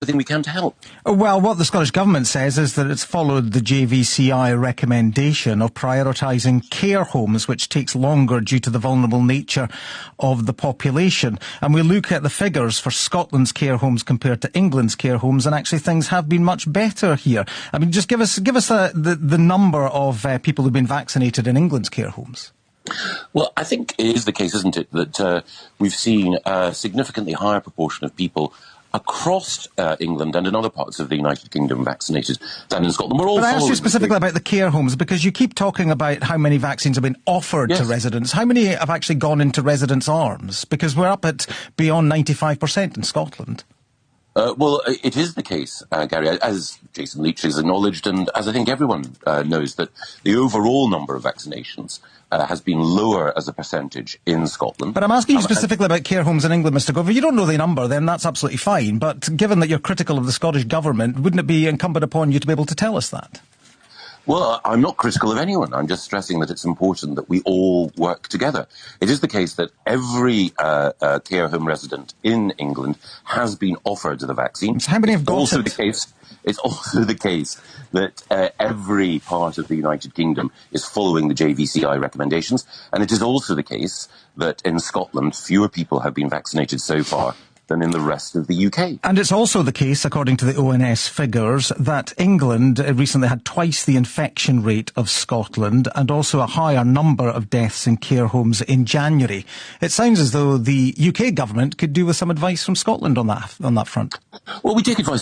everything we can to help. Well, what the Scottish Government says is that it's followed the JVCI recommendation of prioritising care homes, which takes longer due to the vulnerable nature of the population. And we look at the figures for Scotland's care homes compared to England's care homes, and actually things have been much better here. I mean, just give us the number of people who've been vaccinated in England's care homes. Well, I think it is the case, isn't it, that we've seen a significantly higher proportion of people across England and in other parts of the United Kingdom vaccinated than in Scotland. But I asked you specifically about the care homes, because you keep talking about how many vaccines have been offered to residents. How many have actually gone into residents' arms? Because we're up at beyond 95% in Scotland. Well, it is the case, Gary, as Jason Leach has acknowledged, and as I think everyone knows, that the overall number of vaccinations has been lower as a percentage in Scotland. But I'm asking you specifically about care homes in England, Mr. Gove. If you don't know the number, then that's absolutely fine. But given that you're critical of the Scottish Government, wouldn't it be incumbent upon you to be able to tell us that? Well, I'm not critical of anyone. I'm just stressing that it's important that we all work together. It is the case that every care home resident in England has been offered the vaccine. So how many have got It's also the case that every part of the United Kingdom is following the JVCI recommendations. And it is also the case that in Scotland, fewer people have been vaccinated so far than in the rest of the UK. And it's also the case, according to the ONS figures, that England recently had twice the infection rate of Scotland and also a higher number of deaths in care homes in January. It sounds as though the UK government could do with some advice from Scotland on that front. Well, we take advice